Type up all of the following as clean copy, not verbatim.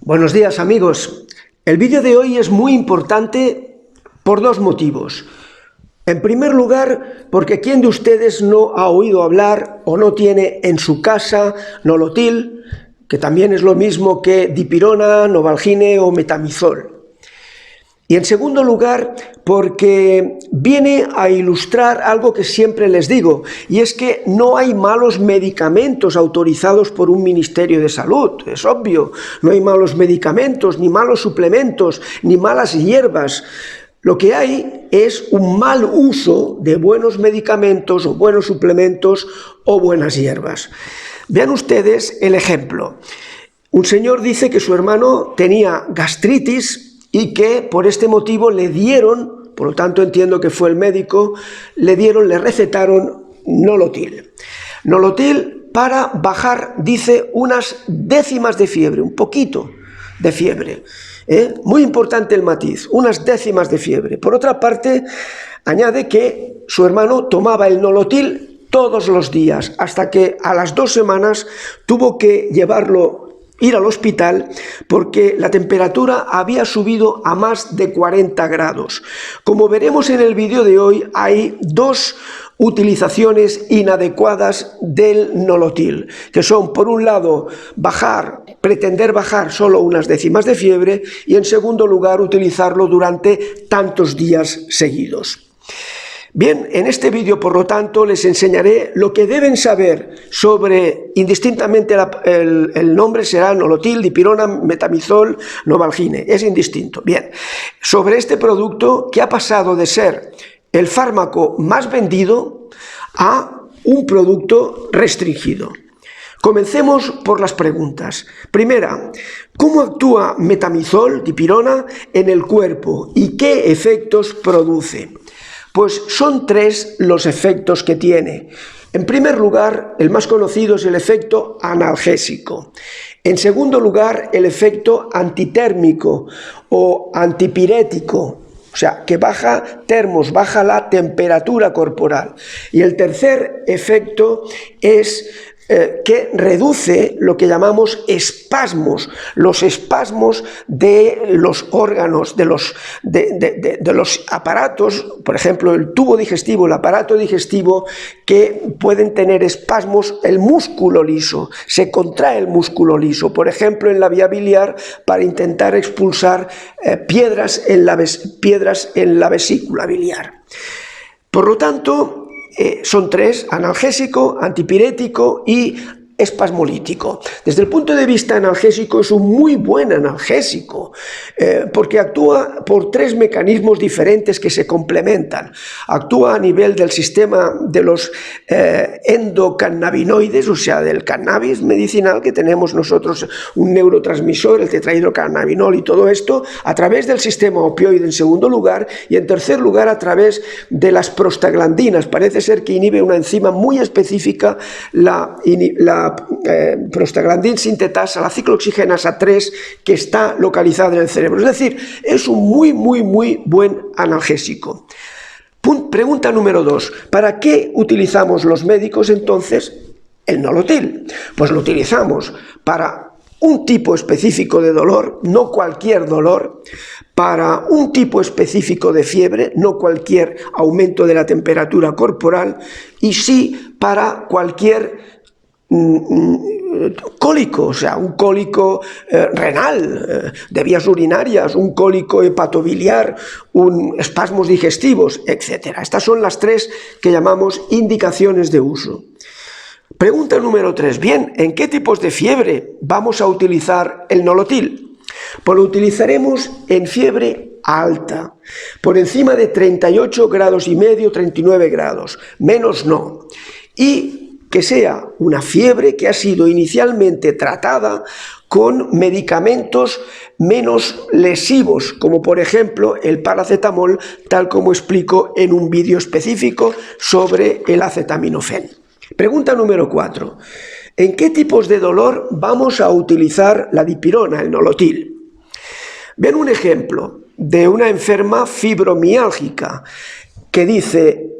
Buenos días, amigos. El vídeo de hoy es muy importante por dos motivos. En primer lugar, porque ¿quién de ustedes no ha oído hablar o no tiene en su casa Nolotil, que también es lo mismo que dipirona, novalgine o metamizol? Y en segundo lugar, porque viene a ilustrar algo que siempre les digo, y es que no hay malos medicamentos autorizados por un Ministerio de Salud, es obvio, no hay malos medicamentos, ni malos suplementos, ni malas hierbas. Lo que hay es un mal uso de buenos medicamentos o buenos suplementos o buenas hierbas. Vean ustedes el ejemplo. Un señor dice que su hermano tenía gastritis y que por este motivo le dieron, por lo tanto entiendo que fue el médico, le recetaron Nolotil. Nolotil para bajar, dice, unas décimas de fiebre, un poquito de fiebre. Muy importante el matiz, unas décimas de fiebre. Por otra parte, añade que su hermano tomaba el Nolotil todos los días, hasta que a las 2 semanas tuvo que ir al hospital porque la temperatura había subido a más de 40 grados. Como veremos en el vídeo de hoy, hay dos utilizaciones inadecuadas del Nolotil, que son, por un lado, pretender bajar solo unas décimas de fiebre y, en segundo lugar, utilizarlo durante tantos días seguidos. Bien, en este vídeo, por lo tanto, les enseñaré lo que deben saber sobre, indistintamente el nombre será Nolotil, dipirona, metamizol, novalgine, es indistinto. Bien, sobre este producto que ha pasado de ser el fármaco más vendido a un producto restringido. Comencemos por las preguntas. Primera, ¿cómo actúa metamizol, dipirona, en el cuerpo y qué efectos produce? Pues son 3 los efectos que tiene. En primer lugar, el más conocido es el efecto analgésico. En segundo lugar, el efecto antitérmico o antipirético, o sea, que baja baja la temperatura corporal. Y el tercer efecto es que reduce lo que llamamos espasmos, los espasmos de los órganos, de los aparatos, por ejemplo, el tubo digestivo, el aparato digestivo, que pueden tener espasmos, el músculo liso, se contrae el músculo liso, por ejemplo, en la vía biliar para intentar expulsar piedras en la vesícula biliar. Por lo tanto, son 3, analgésico, antipirético y espasmolítico. Desde el punto de vista analgésico es un muy buen analgésico porque actúa por 3 mecanismos diferentes que se complementan. Actúa a nivel del sistema de los endocannabinoides, o sea, del cannabis medicinal que tenemos nosotros, un neurotransmisor, el tetrahidrocannabinol y todo esto, a través del sistema opioide en segundo lugar, y en tercer lugar a través de las prostaglandinas. Parece ser que inhibe una enzima muy específica, la prostaglandina sintetasa, la ciclooxigenasa 3, que está localizada en el cerebro. Es decir, es un muy buen analgésico. Pregunta número 2. ¿Para qué utilizamos los médicos entonces el Nolotil? Pues lo utilizamos para un tipo específico de dolor, no cualquier dolor, para un tipo específico de fiebre, no cualquier aumento de la temperatura corporal, y sí para cualquier cólico, o sea, un cólico renal, de vías urinarias, un cólico hepatobiliar, espasmos digestivos, etc. Estas son las 3 que llamamos indicaciones de uso. Pregunta número 3. Bien, ¿en qué tipos de fiebre vamos a utilizar el Nolotil? Pues lo utilizaremos en fiebre alta, por encima de 38 grados y medio, 39 grados, menos no. Y que sea una fiebre que ha sido inicialmente tratada con medicamentos menos lesivos, como por ejemplo el paracetamol, tal como explico en un vídeo específico sobre el acetaminofén. Pregunta número 4. ¿En qué tipos de dolor vamos a utilizar la dipirona, el Nolotil? Ven un ejemplo de una enferma fibromiálgica que dice: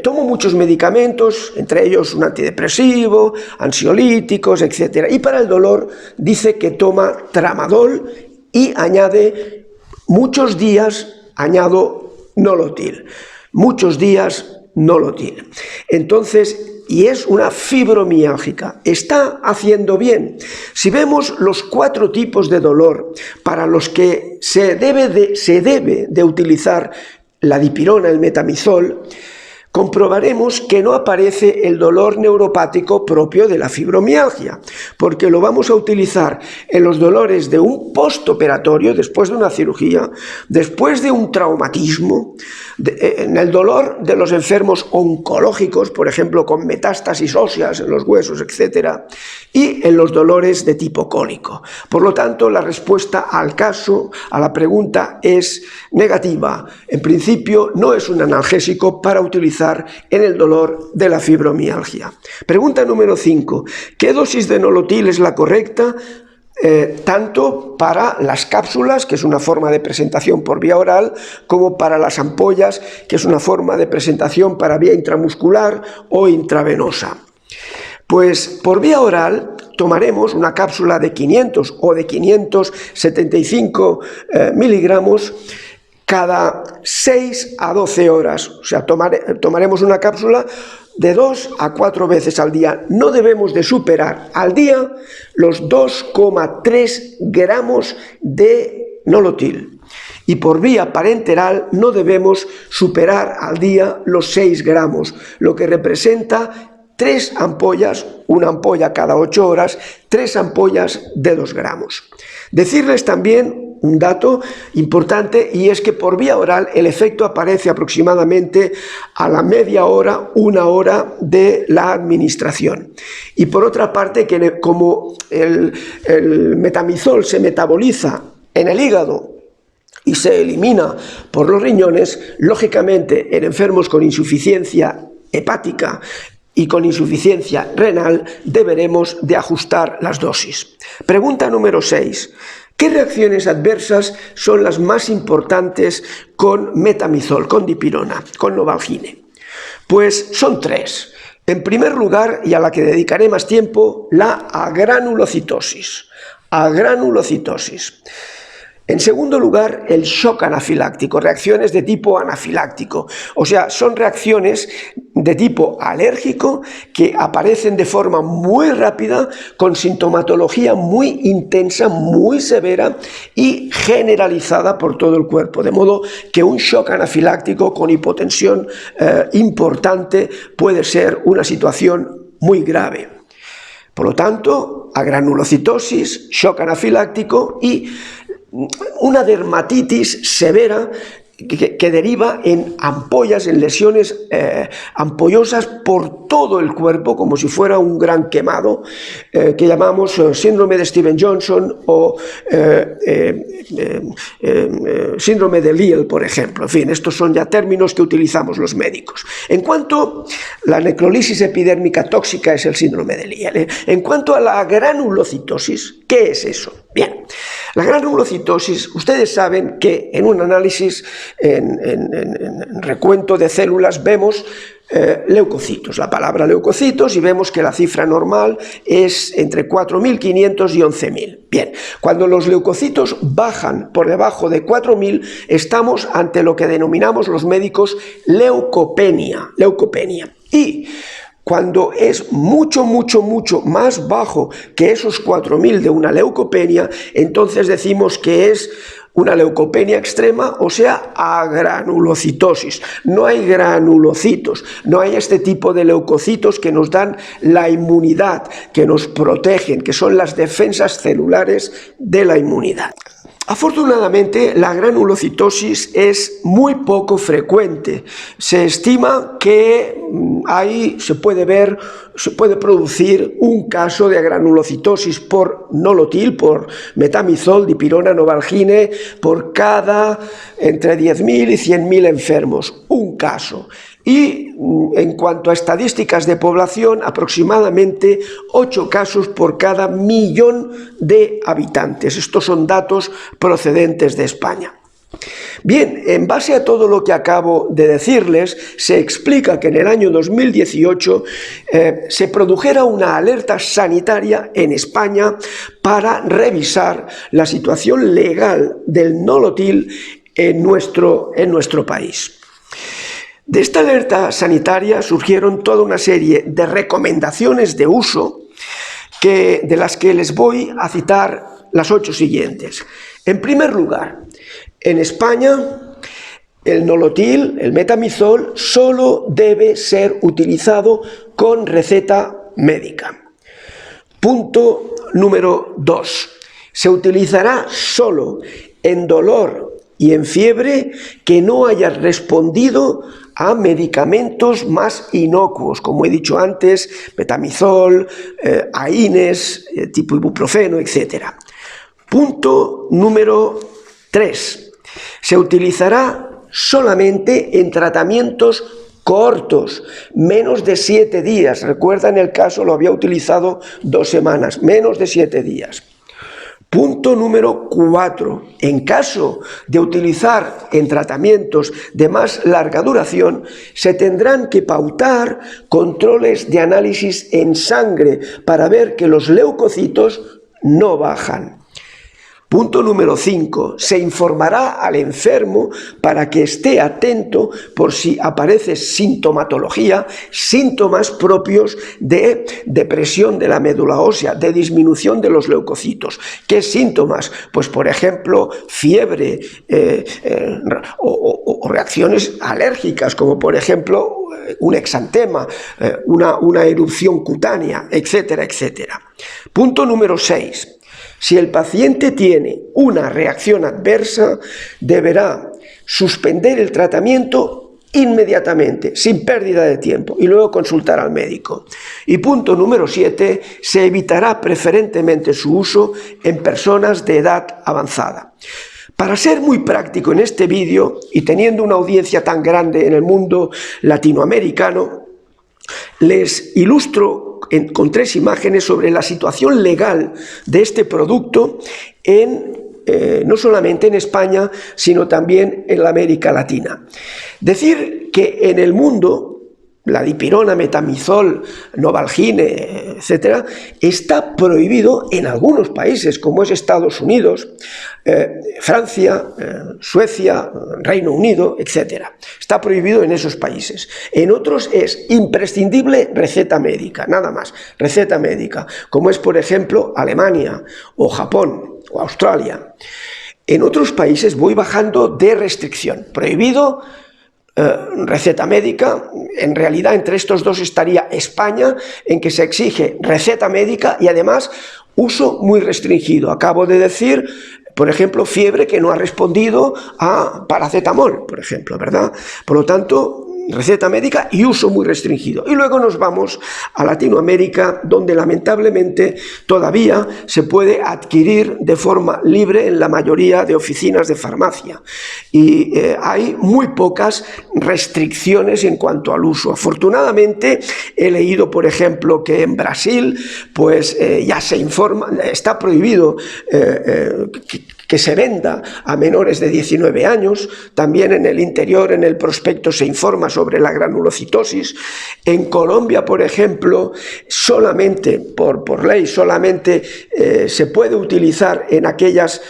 tomo muchos medicamentos, entre ellos un antidepresivo, ansiolíticos, etc. Y para el dolor dice que toma tramadol y añade muchos días, añado nolotil. Muchos días nolotil. Entonces, y es una fibromialgia. Está haciendo bien. Si vemos los 4 tipos de dolor para los que se debe de utilizar la dipirona, el metamizol, comprobaremos que no aparece el dolor neuropático propio de la fibromialgia, porque lo vamos a utilizar en los dolores de un postoperatorio, después de una cirugía, después de un traumatismo, en el dolor de los enfermos oncológicos, por ejemplo, con metástasis óseas en los huesos, etc., y en los dolores de tipo cólico. Por lo tanto, la respuesta al caso, a la pregunta, es negativa. En principio, no es un analgésico para utilizar en el dolor de la fibromialgia. Pregunta número 5. ¿Qué dosis de nolotil es la correcta? Tanto para las cápsulas, que es una forma de presentación por vía oral, como para las ampollas, que es una forma de presentación para vía intramuscular o intravenosa. Pues por vía oral tomaremos una cápsula de 500 o de 575 miligramos cada 6 a 12 horas. O sea, tomaremos una cápsula de 2 a 4 veces al día. No debemos de superar al día los 2,3 gramos de nolotil. Y por vía parenteral no debemos superar al día los 6 gramos, lo que representa 3 ampollas, una ampolla cada 8 horas, 3 ampollas de 2 gramos. Decirles también un dato importante, y es que por vía oral el efecto aparece aproximadamente a la media hora, 1 hora de la administración. Y por otra parte, que como el metamizol se metaboliza en el hígado y se elimina por los riñones, lógicamente en enfermos con insuficiencia hepática y con insuficiencia renal deberemos de ajustar las dosis. Pregunta número 6. ¿Qué reacciones adversas son las más importantes con metamizol, con dipirona, con novalgine? Pues son 3. En primer lugar, y a la que dedicaré más tiempo, la agranulocitosis. Agranulocitosis. En segundo lugar, el shock anafiláctico, reacciones de tipo anafiláctico, o sea, son reacciones de tipo alérgico que aparecen de forma muy rápida, con sintomatología muy intensa, muy severa y generalizada por todo el cuerpo, de modo que un shock anafiláctico con hipotensión importante puede ser una situación muy grave. Por lo tanto, agranulocitosis, shock anafiláctico y una dermatitis severa que deriva en ampollas, en lesiones ampollosas por todo el cuerpo, como si fuera un gran quemado, que llamamos síndrome de Stevens-Johnson o síndrome de Lille, por ejemplo. En fin, estos son ya términos que utilizamos los médicos. En cuanto a la necrolisis epidérmica tóxica, es el síndrome de Lille. En cuanto a la granulocitosis, ¿qué es eso? Bien, la granulocitosis, ustedes saben que en un análisis, en recuento de células, vemos leucocitos, la palabra leucocitos, y vemos que la cifra normal es entre 4.500 y 11.000. Bien, cuando los leucocitos bajan por debajo de 4.000, estamos ante lo que denominamos los médicos leucopenia. Y cuando es mucho más bajo que esos 4.000 de una leucopenia, entonces decimos que es una leucopenia extrema, o sea, agranulocitosis. No hay granulocitos, no hay este tipo de leucocitos que nos dan la inmunidad, que nos protegen, que son las defensas celulares de la inmunidad. Afortunadamente, la granulocitosis es muy poco frecuente. Se estima que se puede producir un caso de granulocitosis por nolotil, por metamizol, dipirona, novalgine, por cada entre 10.000 y 100.000 enfermos. Un caso. Y en cuanto a estadísticas de población, aproximadamente 8 casos por cada 1.000.000 de habitantes. Estos son datos procedentes de España. Bien, en base a todo lo que acabo de decirles, se explica que en el año 2018 se produjera una alerta sanitaria en España para revisar la situación legal del nolotil en nuestro país. De esta alerta sanitaria surgieron toda una serie de recomendaciones de uso de las que les voy a citar las 8 siguientes. En primer lugar, en España el nolotil, el metamizol, solo debe ser utilizado con receta médica. Punto número 2. Se utilizará solo en dolor y en fiebre que no haya respondido a medicamentos más inocuos, como he dicho antes, metamizol, AINES, tipo ibuprofeno, etc. Punto número 3. Se utilizará solamente en tratamientos cortos, menos de 7 días. Recuerda, en el caso lo había utilizado 2 semanas, menos de 7 días. Punto número 4. En caso de utilizar en tratamientos de más larga duración, se tendrán que pautar controles de análisis en sangre para ver que los leucocitos no bajan. Punto número 5. Se informará al enfermo para que esté atento por si aparece sintomatología, síntomas propios de depresión de la médula ósea, de disminución de los leucocitos. ¿Qué síntomas? Pues, por ejemplo, fiebre o reacciones alérgicas, como por ejemplo un exantema, una erupción cutánea, etcétera, etcétera. Punto número 6. Si el paciente tiene una reacción adversa, deberá suspender el tratamiento inmediatamente, sin pérdida de tiempo, y luego consultar al médico. Y punto número 7, se evitará preferentemente su uso en personas de edad avanzada. Para ser muy práctico en este vídeo, y teniendo una audiencia tan grande en el mundo latinoamericano, les ilustro con 3 imágenes sobre la situación legal de este producto no solamente en España, sino también en la América Latina. Decir que en el mundo la dipirona, metamizol, novalgine, etc., está prohibido en algunos países, como es Estados Unidos, Francia, Suecia, Reino Unido, etc. Está prohibido en esos países. En otros es imprescindible receta médica, nada más, receta médica, como es, por ejemplo, Alemania o Japón o Australia. En otros países voy bajando de restricción. Prohibido, receta médica. En realidad entre estos dos estaría España, en que se exige receta médica y además uso muy restringido. Acabo de decir, por ejemplo, fiebre que no ha respondido a paracetamol, por ejemplo, ¿verdad? Por lo tanto, receta médica y uso muy restringido. Y luego nos vamos a Latinoamérica, donde lamentablemente todavía se puede adquirir de forma libre en la mayoría de oficinas de farmacia. Y hay muy pocas restricciones en cuanto al uso. Afortunadamente, he leído, por ejemplo, que en Brasil pues ya se informa, está prohibido que se venda a menores de 19 años. También en el interior, en el prospecto, se informa sobre la granulocitosis. En Colombia, por ejemplo, solamente, por ley, solamente se puede utilizar en aquellos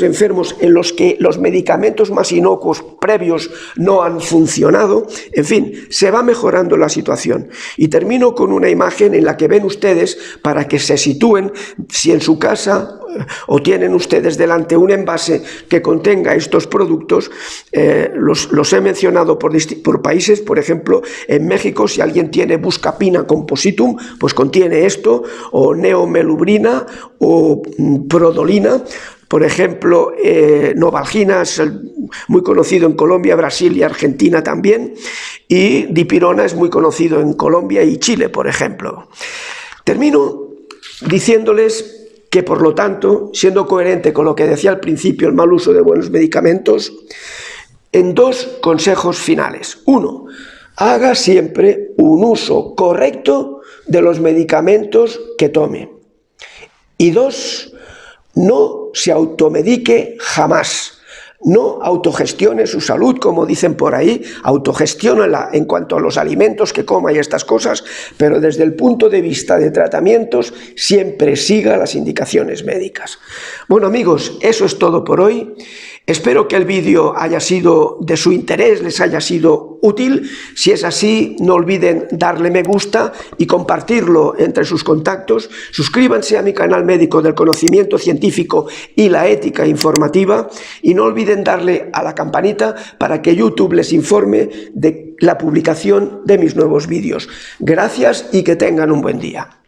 enfermos en los que los medicamentos más inocuos previos no han funcionado. En fin, se va mejorando la situación. Y termino con una imagen en la que ven ustedes, para que se sitúen, si en su casa o tienen ustedes delante un envase que contenga estos productos. Los he mencionado por países. Por ejemplo, en México, si alguien tiene Buscapina compositum, pues contiene esto, o neomelubrina o prodolina. Por ejemplo, novalgina es muy conocido en Colombia, Brasil y Argentina también, y dipirona es muy conocido en Colombia y Chile, por ejemplo. Termino diciéndoles que, por lo tanto, siendo coherente con lo que decía al principio, el mal uso de buenos medicamentos, en 2 consejos finales. 1. Haga siempre un uso correcto de los medicamentos que tome. Y 2. No se automedique jamás. No autogestione su salud, como dicen por ahí, autogestiónala en cuanto a los alimentos que coma y estas cosas, pero desde el punto de vista de tratamientos, siempre siga las indicaciones médicas. Bueno, amigos, eso es todo por hoy. Espero que el vídeo haya sido de su interés, les haya sido útil. Si es así, no olviden darle me gusta y compartirlo entre sus contactos. Suscríbanse a mi canal Médico del Conocimiento Científico y la Ética Informativa y no olviden darle a la campanita para que YouTube les informe de la publicación de mis nuevos vídeos. Gracias y que tengan un buen día.